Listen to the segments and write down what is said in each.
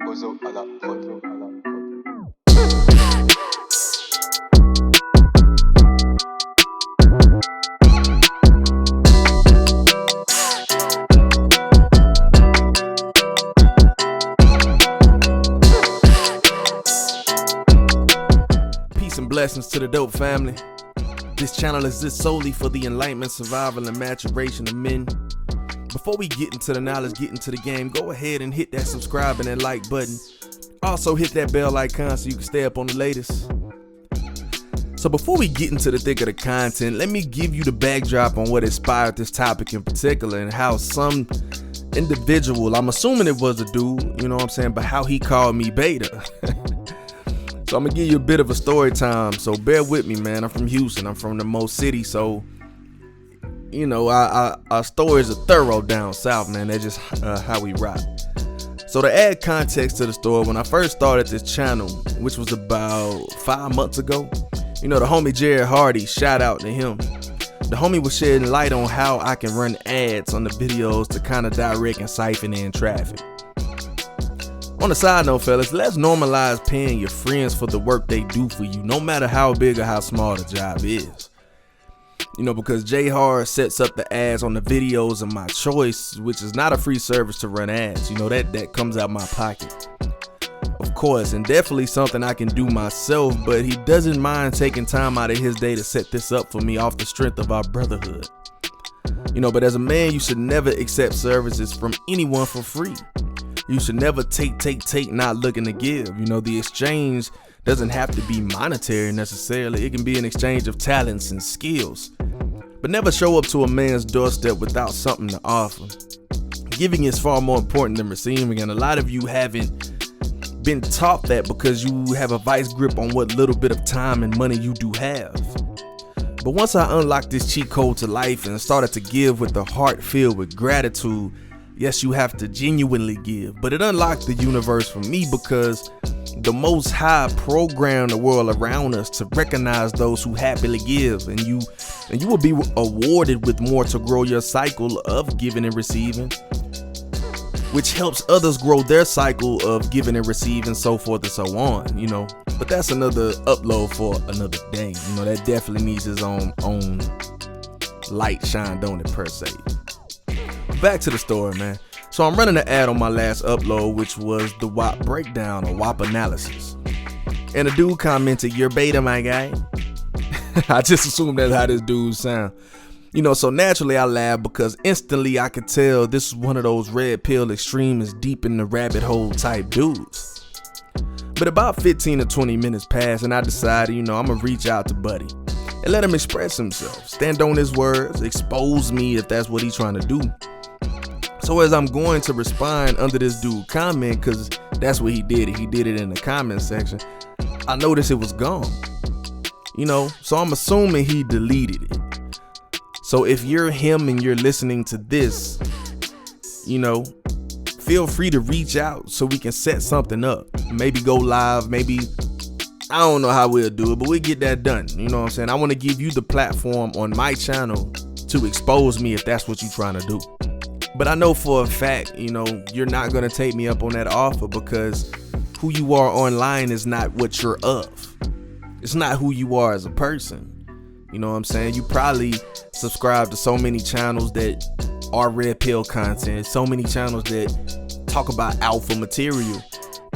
Peace and blessings to the dope family. This channel exists solely for the enlightenment, survival, and maturation of men. Before we get into the knowledge, get into the game, go ahead and hit that subscribe and that like button. Also hit that bell icon so you can stay up on the latest. So before we get into the thick of the content, let me give you the backdrop on what inspired this topic in particular and how some individual, I'm assuming it was a dude, you know what I'm saying, but how he called me beta. So I'm gonna give you a bit of a story time, so bear with me, man. I'm from Houston, I'm from the Mo City, so you know, our stories are thorough down south, man. That's just how we rock. So to add context to the story, when I first started this channel, which was about 5 months ago, you know, the homie Jared Hardy, shout out to him. The homie was shedding light on how I can run ads on the videos to kind of direct and siphon in traffic. On a side note, fellas, let's normalize paying your friends for the work they do for you, no matter how big or how small the job is. You know, because J Hard sets up the ads on the videos of my choice, which is not a free service to run ads. You know, that comes out my pocket. Of course, and definitely something I can do myself, but he doesn't mind taking time out of his day to set this up for me off the strength of our brotherhood. You know, but as a man, you should never accept services from anyone for free. You should never take, not looking to give. You know, the exchange doesn't have to be monetary necessarily. It can be an exchange of talents and skills. But never show up to a man's doorstep without something to offer. Giving is far more important than receiving, and a lot of you haven't been taught that because you have a vice grip on what little bit of time and money you do have. But once I unlocked this cheat code to life and started to give with a heart filled with gratitude, yes, you have to genuinely give, but it unlocked the universe for me because the Most High programmed the world around us to recognize those who happily give, and you will be awarded with more to grow your cycle of giving and receiving, which helps others grow their cycle of giving and receiving, so forth and so on, you know. But that's another upload for another day. You know, that definitely needs his own light shined on it per se. Back to the story, man. So I'm running an ad on my last upload, which was the WAP breakdown or WAP analysis. And a dude commented, "You're beta, my guy." I just assumed that's how this dude sound. You know, so naturally I laughed because instantly I could tell this is one of those red pill extremists deep in the rabbit hole type dudes. But about 15 to 20 minutes passed and I decided, you know, I'm gonna reach out to Buddy and let him express himself, stand on his words, expose me if that's what he's trying to do. So as I'm going to respond under this dude comment, because that's what he did in the comment section, I noticed it was gone. You know, so I'm assuming he deleted it. So if you're him and you're listening to this, you know, feel free to reach out so we can set something up. Maybe go live, maybe, I don't know how we'll do it, but we'll get that done. You know what I'm saying? I want to give you the platform on my channel to expose me if that's what you're trying to do. But I know for a fact, you know, you're not going to take me up on that offer because who you are online is not what you're of. It's not who you are as a person. You know what I'm saying? You probably subscribe to so many channels that are red pill content, so many channels that talk about alpha material,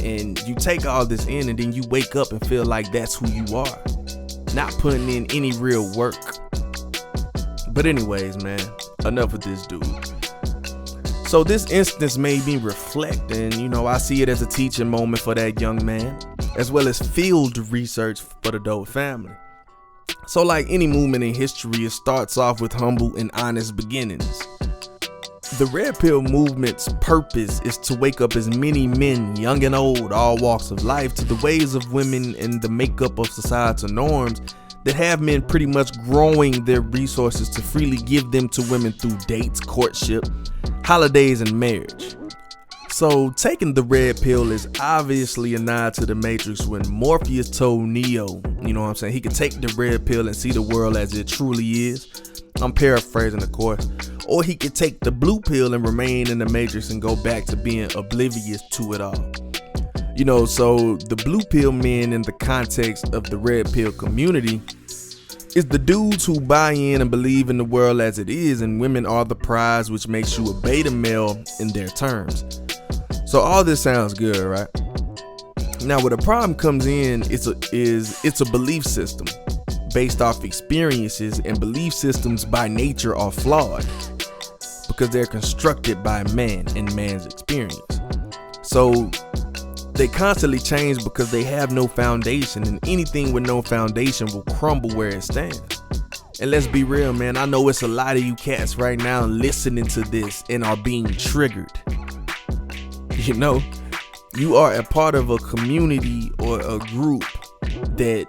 and you take all this in and then you wake up and feel like that's who you are, not putting in any real work. But anyways, man, enough of this dude. So this instance made me reflect, and you know, I see it as a teaching moment for that young man, as well as field research for the dope family. So like any movement in history, it starts off with humble and honest beginnings. The Red Pill movement's purpose is to wake up as many men, young and old, all walks of life, to the ways of women and the makeup of societal norms that have men pretty much growing their resources to freely give them to women through dates, courtship, holidays, and marriage. So taking the red pill is obviously a nod to the Matrix when Morpheus told Neo, you know what I'm saying, he could take the red pill and see the world as it truly is. I'm paraphrasing, of course. Or he could take the blue pill and remain in the Matrix and go back to being oblivious to it all. So the blue pill men in the context of the red pill community is the dudes who buy in and believe in the world as it is, and women are the prize, which makes you a beta male in their terms. So all this sounds good, right? Now, where the problem comes in it's a belief system based off experiences, and belief systems by nature are flawed because they're constructed by man and man's experience. So they constantly change because they have no foundation, and anything with no foundation will crumble where it stands. And let's be real, man, I know it's a lot of you cats right now listening to this and are being triggered. You are a part of a community or a group that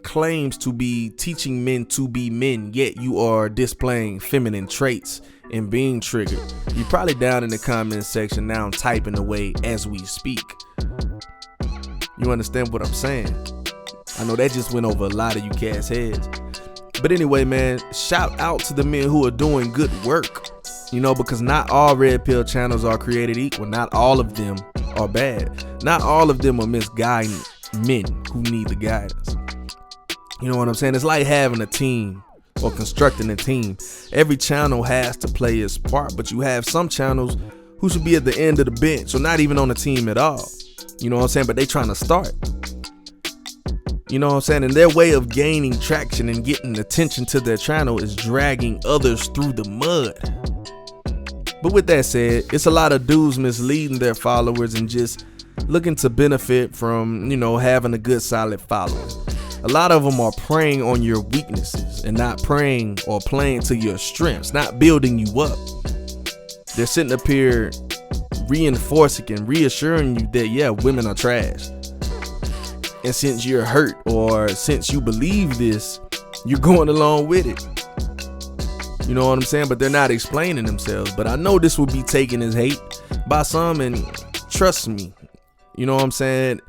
claims to be teaching men to be men, yet you are displaying feminine traits and being triggered. You're probably down in the comment section now typing away as we speak. You understand what I'm saying? I know that just went over a lot of you cats' heads. But anyway, man, shout out to the men who are doing good work. Because not all red pill channels are created equal. Not all of them are bad. Not all of them are misguiding men who need the guidance. You know what I'm saying? It's like having a team or constructing a team. Every channel has to play its part, but you have some channels who should be at the end of the bench or not even on the team at all. You know what I'm saying? But they trying to start. You know what I'm saying? And their way of gaining traction and getting attention to their channel is dragging others through the mud. But with that said, it's a lot of dudes misleading their followers and just looking to benefit from, having a good solid following. A lot of them are preying on your weaknesses and not preying or playing to your strengths, not building you up. They're sitting up here reinforcing and reassuring you that, yeah, women are trash. And since you're hurt or since you believe this, you're going along with it. You know what I'm saying? But they're not explaining themselves. But I know this will be taken as hate by some, and trust me, you know what I'm saying?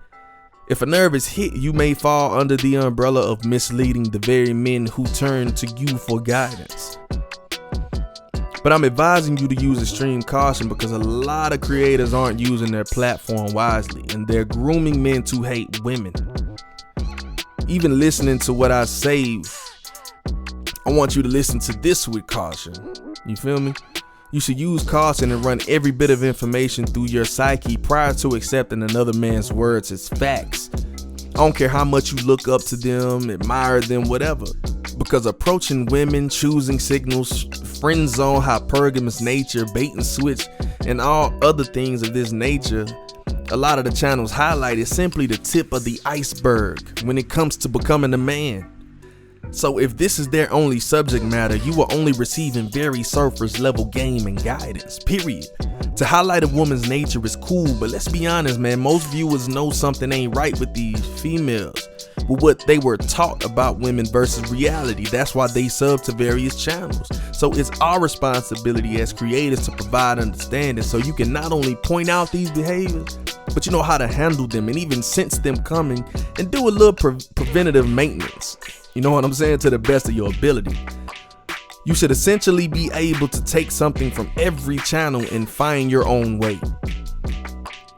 If a nerve is hit, you may fall under the umbrella of misleading the very men who turn to you for guidance. But I'm advising you to use extreme caution because a lot of creators aren't using their platform wisely, and they're grooming men to hate women. Even listening to what I say, I want you to listen to this with caution. You feel me? You should use caution and run every bit of information through your psyche prior to accepting another man's words as facts. I don't care how much you look up to them, admire them, whatever. Because approaching women, choosing signals, friend zone, hypergamous nature, bait and switch, and all other things of this nature, a lot of the channels highlight is simply the tip of the iceberg when it comes to becoming a man. So if this is their only subject matter, you are only receiving very surface level game and guidance, period. To highlight a woman's nature is cool, but let's be honest, man, most viewers know something ain't right with these females, with what they were taught about women versus reality. That's why they sub to various channels. So it's our responsibility as creators to provide understanding so you can not only point out these behaviors, but you know how to handle them and even sense them coming and do a little preventative maintenance. You know what I'm saying? To the best of your ability. You should essentially be able to take something from every channel and find your own way.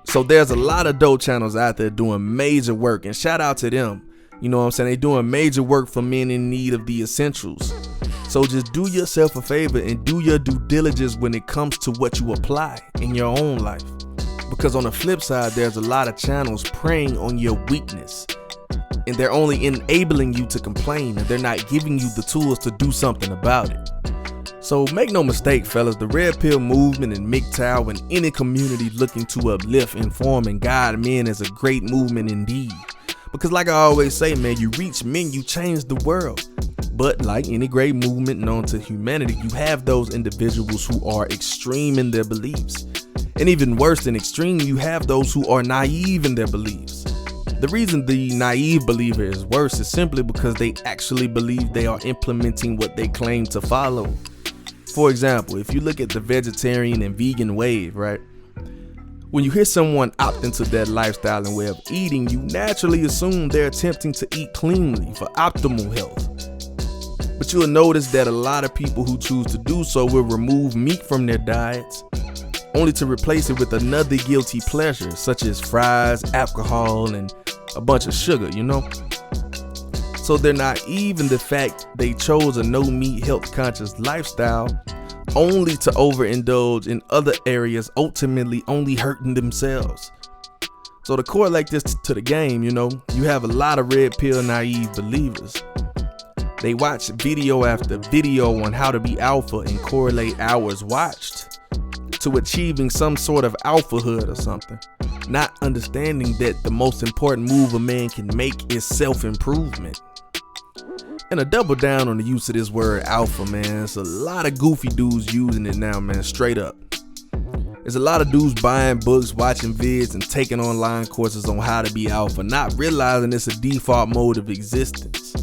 So there's a lot of dope channels out there doing major work, and shout out to them. You know what I'm saying? They're doing major work for men in need of the essentials. So just do yourself a favor and do your due diligence when it comes to what you apply in your own life. Because on the flip side, there's a lot of channels preying on your weakness. And they're only enabling you to complain, and they're not giving you the tools to do something about it. So make no mistake, fellas, the Red Pill movement and MGTOW and any community looking to uplift, inform, and guide men is a great movement indeed. Because like I always say, man, you reach men, you change the world. But like any great movement known to humanity, you have those individuals who are extreme in their beliefs. And even worse than extreme, you have those who are naive in their beliefs. The reason the naive believer is worse is simply because they actually believe they are implementing what they claim to follow. For example, if you look at the vegetarian and vegan wave, right? When you hear someone opt into that lifestyle and way of eating, you naturally assume they're attempting to eat cleanly for optimal health. But you'll notice that a lot of people who choose to do so will remove meat from their diets, only to replace it with another guilty pleasure, such as fries, alcohol, and a bunch of sugar, So they're naive in the fact they chose a no-meat, health-conscious lifestyle only to overindulge in other areas, ultimately only hurting themselves. So to correlate this to the game, you have a lot of red pill naive believers. They watch video after video on how to be alpha and correlate hours watched to achieving some sort of alphahood or something, not understanding that the most important move a man can make is self-improvement. And to double down on the use of this word alpha, man, it's a lot of goofy dudes using it now, man, straight up. There's a lot of dudes buying books, watching vids, and taking online courses on how to be alpha, not realizing it's a default mode of existence.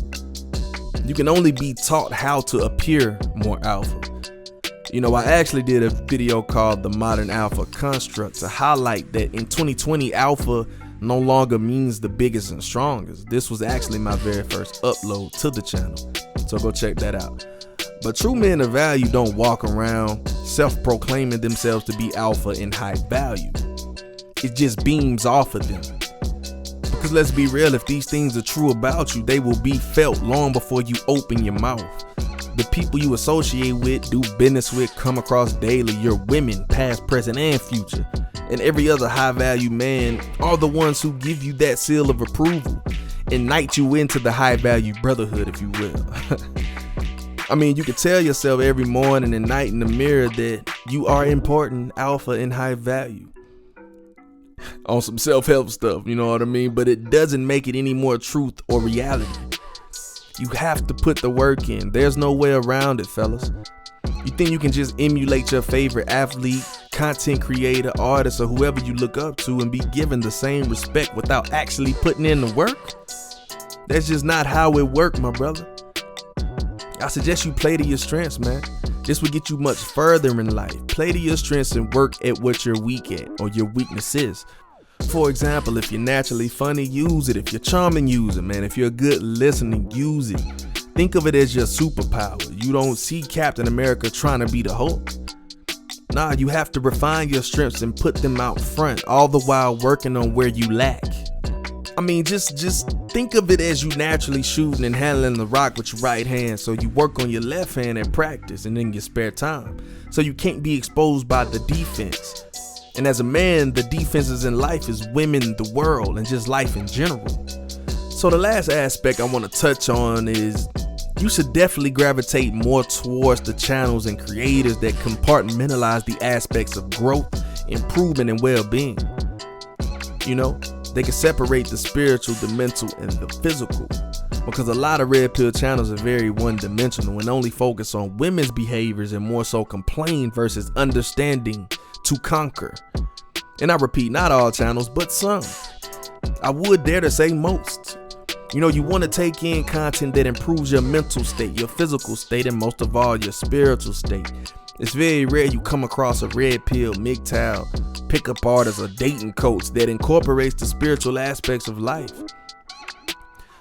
You can only be taught how to appear more alpha. I actually did a video called The Modern Alpha Construct to highlight that in 2020, alpha no longer means the biggest and strongest. This was actually my very first upload to the channel, so go check that out. But true men of value don't walk around self-proclaiming themselves to be alpha and high value. It just beams off of them. Because let's be real, if these things are true about you, they will be felt long before you open your mouth. The people you associate with, do business with, come across daily, your women, past, present, and future, and every other high-value man are the ones who give you that seal of approval and knight you into the high-value brotherhood, if you will. You can tell yourself every morning and night in the mirror that you are important, alpha, and high value. On some self-help stuff, but it doesn't make it any more truth or reality. You have to put the work in. There's no way around it, fellas. You think you can just emulate your favorite athlete, content creator, artist, or whoever you look up to and be given the same respect without actually putting in the work? That's just not how it works, my brother. I suggest you play to your strengths, man. This will get you much further in life. Play to your strengths and work at what you're weak at or your weakness is. For example, if you're naturally funny, use it. If you're charming, use it, man. If you're a good listener, use it. Think of it as your superpower. You don't see Captain America trying to be the Hulk. Nah, you have to refine your strengths and put them out front, all the while working on where you lack. Just think of it as you naturally shooting and handling the rock with your right hand, so you work on your left hand at practice and in your spare time, so you can't be exposed by the defense. And as a man, the defenses in life is women, the world, and just life in general. So the last aspect I want to touch on is you should definitely gravitate more towards the channels and creators that compartmentalize the aspects of growth, improvement, and well-being. They can separate the spiritual, the mental, and the physical, because a lot of red pill channels are very one-dimensional and only focus on women's behaviors and more so complain versus understanding to conquer. And I repeat, not all channels, but some. I would dare to say most. You want to take in content that improves your mental state, your physical state, and most of all, your spiritual state. It's very rare you come across a red pill, MGTOW, pickup artist, or dating coach that incorporates the spiritual aspects of life.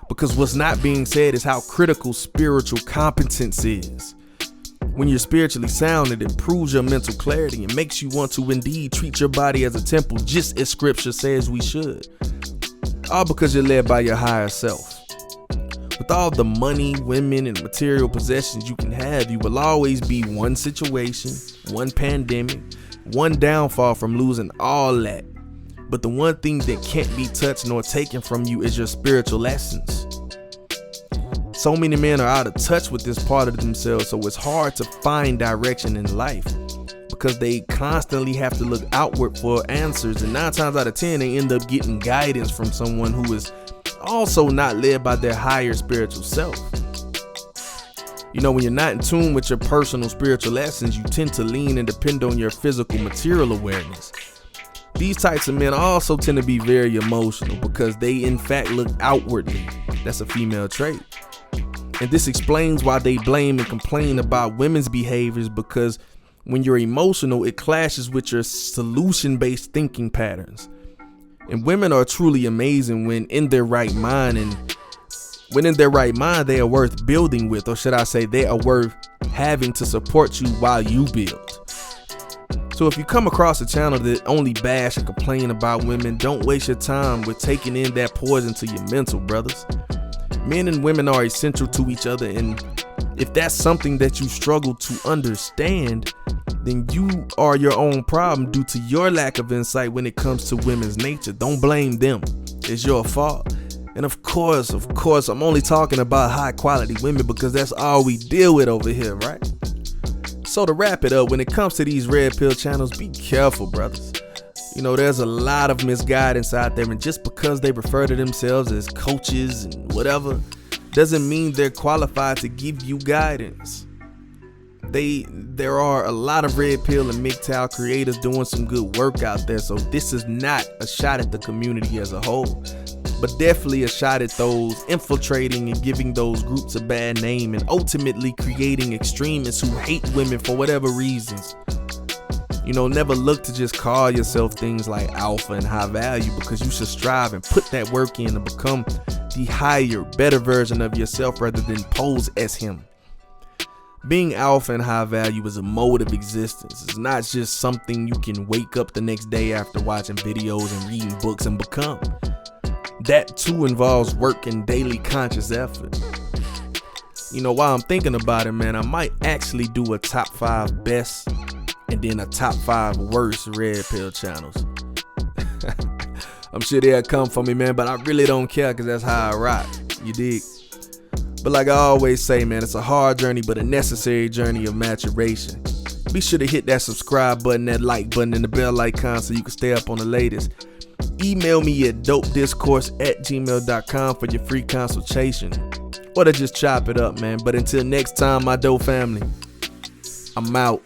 Because what's not being said is how critical spiritual competence is. When you're spiritually sound, it improves your mental clarity and makes you want to indeed treat your body as a temple, just as scripture says we should. All because you're led by your higher self. With all the money, women, and material possessions you can have, you will always be one situation, one pandemic, one downfall from losing all that. But the one thing that can't be touched nor taken from you is your spiritual essence. So many men are out of touch with this part of themselves, so it's hard to find direction in life because they constantly have to look outward for answers, and 9 times out of 10 they end up getting guidance from someone who is also not led by their higher spiritual self. When you're not in tune with your personal spiritual essence, you tend to lean and depend on your physical material awareness. These types of men also tend to be very emotional because they in fact look outwardly. That's a female trait. And this explains why they blame and complain about women's behaviors, because when you're emotional, it clashes with your solution-based thinking patterns. And women are truly amazing when in their right mind, and when in their right mind, they are worth building with, or should I say they are worth having to support you while you build. So if you come across a channel that only bash and complain about women, don't waste your time with taking in that poison to your mental, brothers. Men and women are essential to each other, and if that's something that you struggle to understand, then you are your own problem due to your lack of insight when it comes to women's nature. Don't blame them. It's your fault. And of course, I'm only talking about high quality women because that's all we deal with over here, right? So to wrap it up, when it comes to these red pill channels, be careful, brothers. You know, there's a lot of misguidance out there, and just because they refer to themselves as coaches and whatever, doesn't mean they're qualified to give you guidance. There are a lot of red pill and MGTOW creators doing some good work out there, so this is not a shot at the community as a whole, but definitely a shot at those infiltrating and giving those groups a bad name and ultimately creating extremists who hate women for whatever reasons. You know, never look to just call yourself things like alpha and high value, because you should strive and put that work in to become the higher, better version of yourself rather than pose as him. Being alpha and high value is a mode of existence. It's not just something you can wake up the next day after watching videos and reading books and become. That too involves work and daily conscious effort. You know, while I'm thinking about it, man, I might actually do a top 5 best and then a top 5 worst red pill channels. I'm sure they'll come for me, man, but I really don't care because that's how I rock. You dig? But like I always say, man, it's a hard journey, but a necessary journey of maturation. Be sure to hit that subscribe button, that like button, and the bell icon so you can stay up on the latest. Email me at dopediscourse@gmail.com for your free consultation. Or to just chop it up, man. But until next time, my dope family, I'm out.